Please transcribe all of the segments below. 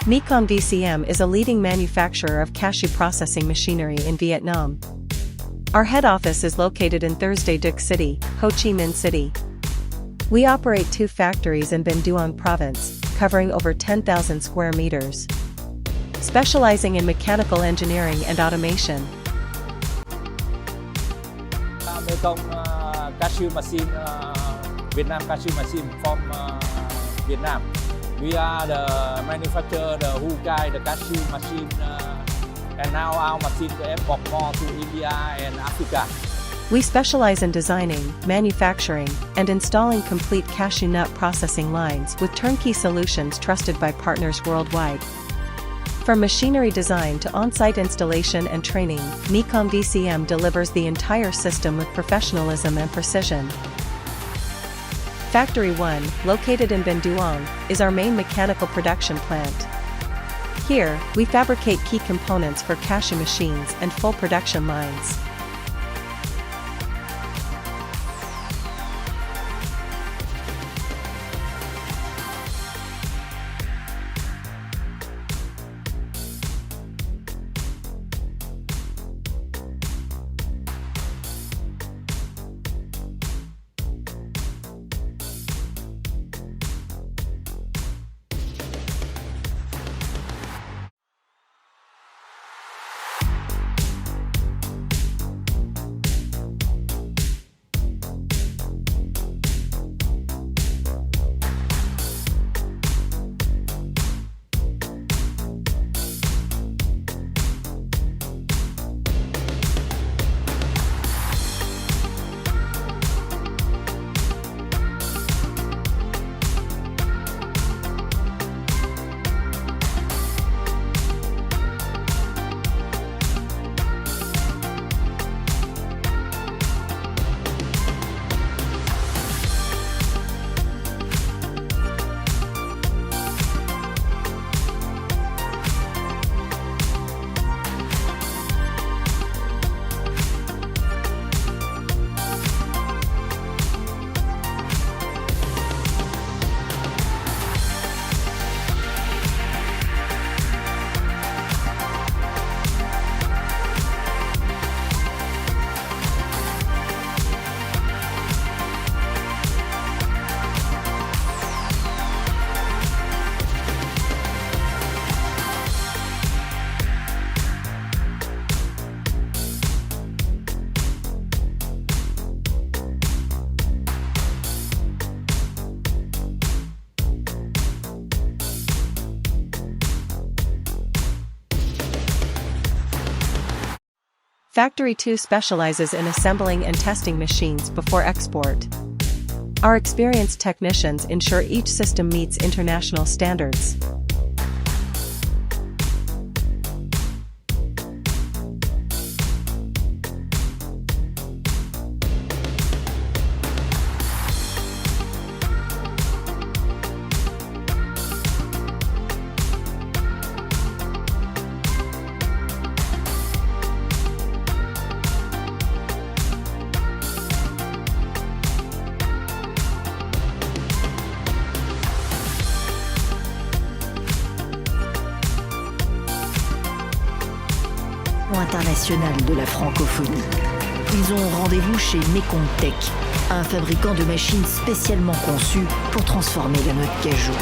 Mekong VCM is a leading manufacturer of cashew processing machinery in Vietnam. Our head office is located in Thursday Duc City, Ho Chi Minh City. We operate 2 factories in Binh Duong Province, covering over 10,000 square meters, specializing in mechanical engineering and automation. Mekong cashew machine, Vietnam cashew machine from Vietnam. We are the manufacturer who guide the cashew machine, and now our machine export more to India and Africa. We specialize in designing, manufacturing, and installing complete cashew nut processing lines with turnkey solutions trusted by partners worldwide. From machinery design to on-site installation and training, Mekong VCM delivers the entire system with professionalism and precision. Factory 1, located in Binh Duong, is our main mechanical production plant. Here, we fabricate key components for cashew machines and full production lines. Factory 2 specializes in assembling and testing machines before export. Our experienced technicians ensure each system meets international standards. International de la francophonie. Ils ont rendez-vous chez Mekong Tech, un fabricant de machines spécialement conçues pour transformer la noix de cajou.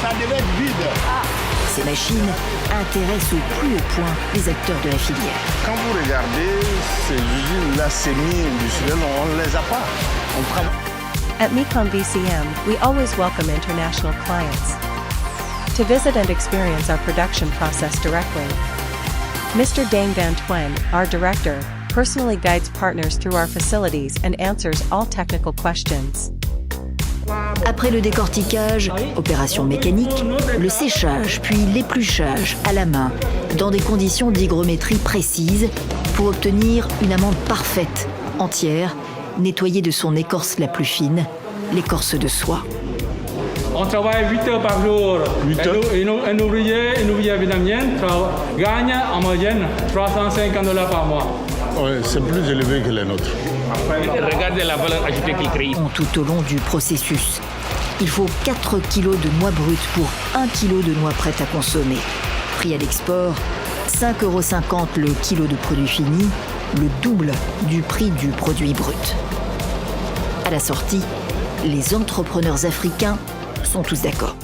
Ça devait être vide. Ces machines intéressent au plus haut point les acteurs de la filière. Quand vous regardez ces usines-là semi-industrielles, on ne les a pas. On travaille. At Mekong VCM, we always welcome international clients to visit and experience our production process directly. Mr. Dang Van Tuen, our director, personally guides partners through our facilities and answers all technical questions. Après le décortiquage, opération mécanique, le séchage puis l'épluchage à la main dans des conditions d'hygrométrie précises pour obtenir une amande parfaite, entière, nettoyée de son écorce la plus fine, l'écorce de soie. On travaille 8 heures par jour. 8 heures. Un ouvrier vietnamien gagne en moyenne $350 par mois. Oui, c'est plus élevé que les nôtres. Regardez la valeur ajoutée qu'il crée. Tout au long du processus, Il faut 4 kilos de noix brutes pour 1 kilo de noix prêtes à consommer. Prix à l'export, 5,50 € le kilo de produit fini, le double du prix du produit brut. À la sortie, les entrepreneurs africains sont tous d'accord.